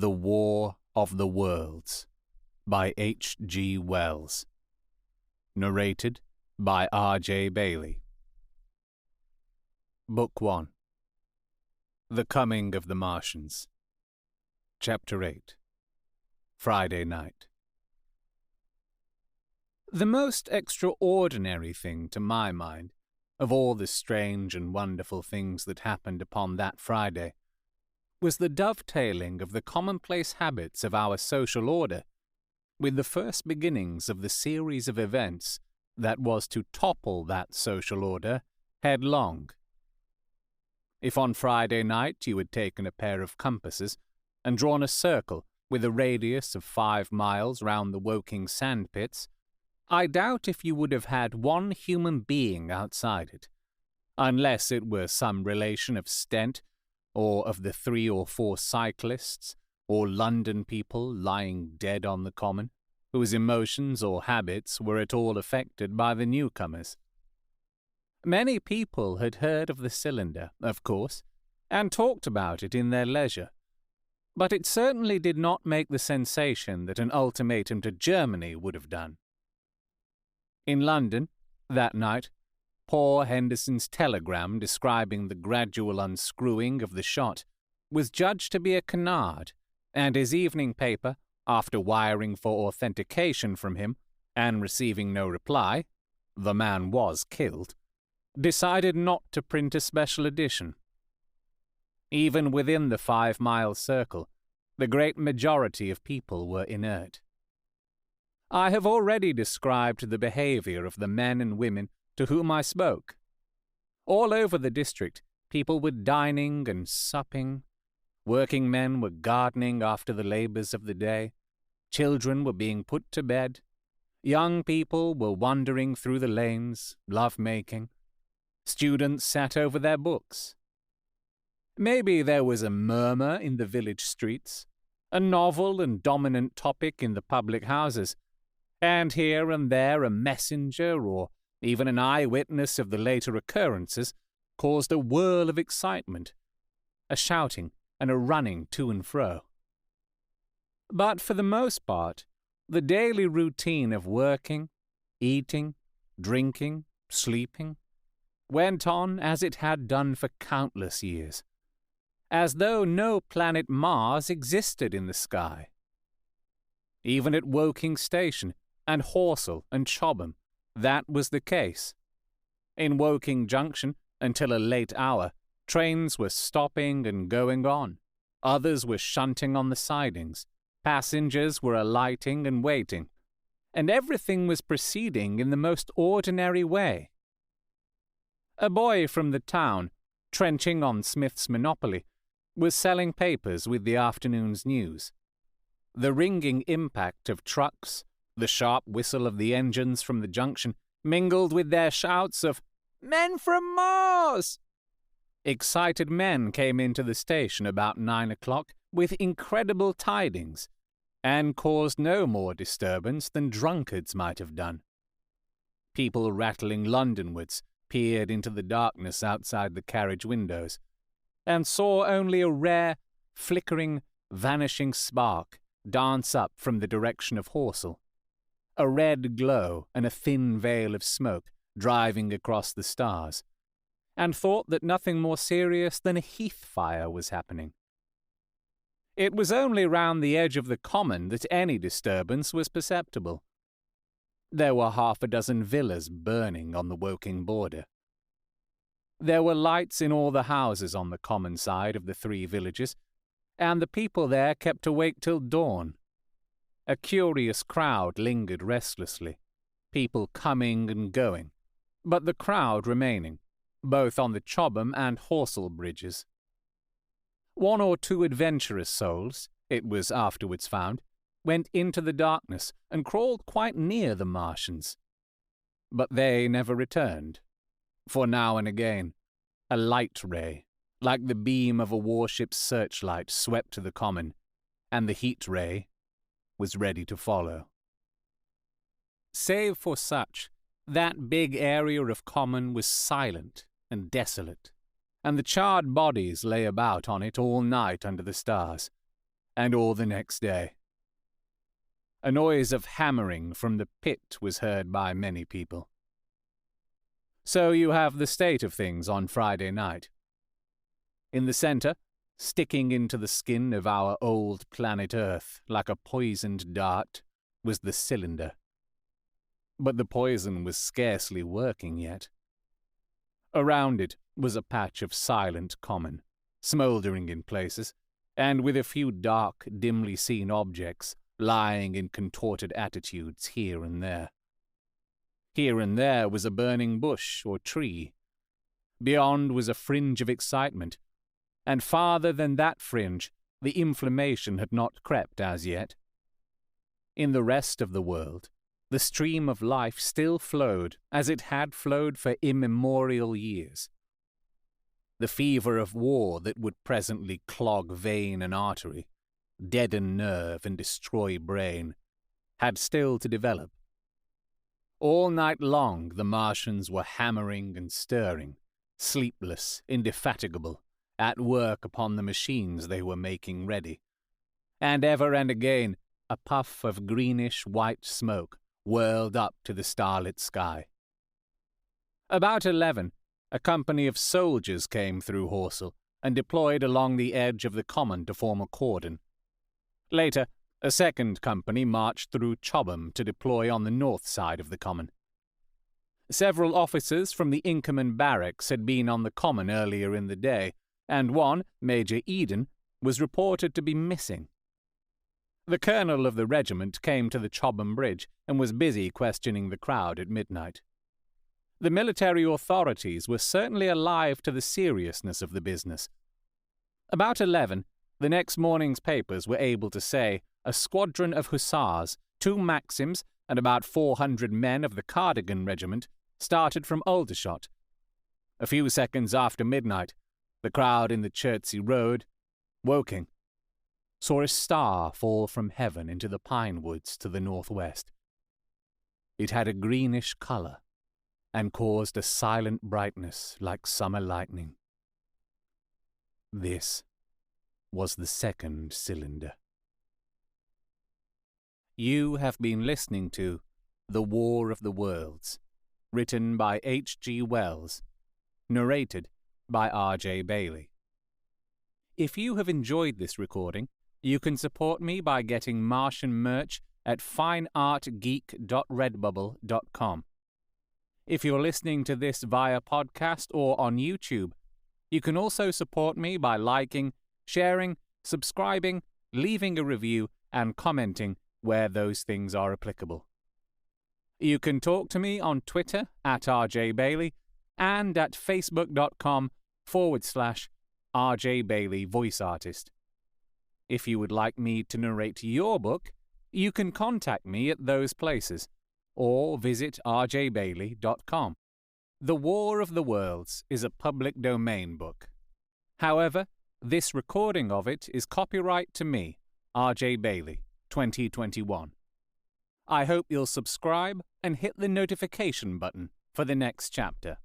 The War of the Worlds by H.G. Wells. Narrated by R.J. Bailey. Book 1. The Coming of the Martians. Chapter 8. Friday Night. The most extraordinary thing, to my mind, of all the strange and wonderful things that happened upon that Friday, was the dovetailing of the commonplace habits of our social order with the first beginnings of the series of events that was to topple that social order headlong. If on Friday night you had taken a pair of compasses and drawn a circle with a radius of 5 miles round the Woking sandpits, I doubt if you would have had one human being outside it, unless it were some relation of Stent, or of the 3 or 4 cyclists, or London people lying dead on the common, whose emotions or habits were at all affected by the newcomers. Many people had heard of the cylinder, of course, and talked about it in their leisure, but it certainly did not make the sensation that an ultimatum to Germany would have done. In London, that night, poor Henderson's telegram describing the gradual unscrewing of the shot was judged to be a canard, and his evening paper, after wiring for authentication from him and receiving no reply — the man was killed — decided not to print a special edition. Even within the 5-mile circle, the great majority of people were inert. I have already described the behavior of the men and women to whom I spoke. All over the district, people were dining and supping. Working men were gardening after the labors of the day. Children were being put to bed. Young people were wandering through the lanes, love-making. Students sat over their books. Maybe there was a murmur in the village streets, a novel and dominant topic in the public houses, and here and there a messenger or even an eyewitness of the later occurrences caused a whirl of excitement, a shouting and a running to and fro. But for the most part, the daily routine of working, eating, drinking, sleeping, went on as it had done for countless years, as though no planet Mars existed in the sky. Even at Woking Station and Horsell and Chobham, that was the case. In Woking Junction, until a late hour, trains were stopping and going on. Others were shunting on the sidings. Passengers were alighting and waiting. And everything was proceeding in the most ordinary way. A boy from the town, trenching on Smith's Monopoly, was selling papers with the afternoon's news. The ringing impact of trucks, the sharp whistle of the engines from the junction, mingled with their shouts of "Men from Mars!" Excited men came into the station about 9 o'clock with incredible tidings, and caused no more disturbance than drunkards might have done. People rattling Londonwards peered into the darkness outside the carriage windows, and saw only a rare, flickering, vanishing spark dance up from the direction of Horsell, a red glow and a thin veil of smoke driving across the stars, and thought that nothing more serious than a heath fire was happening. It was only round the edge of the common that any disturbance was perceptible. There were 6 villas burning on the Woking border. There were lights in all the houses on the common side of the 3 villages, and the people there kept awake till dawn. A curious crowd lingered restlessly, people coming and going, but the crowd remaining, both on the Chobham and Horsell bridges. 1 or 2 adventurous souls, it was afterwards found, went into the darkness and crawled quite near the Martians. But they never returned, for now and again a light ray, like the beam of a warship's searchlight, swept to the common, and the heat ray was ready to follow. Save for such, that big area of common was silent and desolate, and the charred bodies lay about on it all night under the stars, and all the next day. A noise of hammering from the pit was heard by many people. So you have the state of things on Friday night. In the center, sticking into the skin of our old planet Earth like a poisoned dart, was the cylinder. But the poison was scarcely working yet. Around it was a patch of silent common, smouldering in places, and with a few dark, dimly seen objects lying in contorted attitudes here and there. Here and there was a burning bush or tree. Beyond was a fringe of excitement, and farther than that fringe the inflammation had not crept as yet. In the rest of the world, the stream of life still flowed as it had flowed for immemorial years. The fever of war that would presently clog vein and artery, deaden nerve and destroy brain, had still to develop. All night long the Martians were hammering and stirring, sleepless, indefatigable, at work upon the machines they were making ready. And ever and again a puff of greenish-white smoke whirled up to the starlit sky. About 11, a company of soldiers came through Horsell and deployed along the edge of the common to form a cordon. Later, a second company marched through Chobham to deploy on the north side of the common. Several officers from the Inkerman barracks had been on the common earlier in the day, and one, Major Eden, was reported to be missing. The colonel of the regiment came to the Chobham Bridge and was busy questioning the crowd at midnight. The military authorities were certainly alive to the seriousness of the business. About 11, the next morning's papers were able to say a squadron of hussars, 2 Maxims, and about 400 men of the Cardigan Regiment started from Aldershot. A few seconds after midnight, the crowd in the Chertsey Road, Woking, saw a star fall from heaven into the pine woods to the northwest. It had a greenish colour and caused a silent brightness like summer lightning. This was the second cylinder. You have been listening to The War of the Worlds, written by H.G. Wells, narrated by R.J. Bailey. If you have enjoyed this recording, you can support me by getting Martian merch at fineartgeek.redbubble.com. If you're listening to this via podcast or on YouTube, you can also support me by liking, sharing, subscribing, leaving a review, and commenting where those things are applicable. You can talk to me on Twitter at RJ Bailey and at facebook.com/RJ Bailey Voice Artist. If you would like me to narrate your book, you can contact me at those places, or visit rjbailey.com. The War of the Worlds is a public domain book. However, this recording of it is copyright to me, R.J. Bailey, 2021. I hope you'll subscribe and hit the notification button for the next chapter.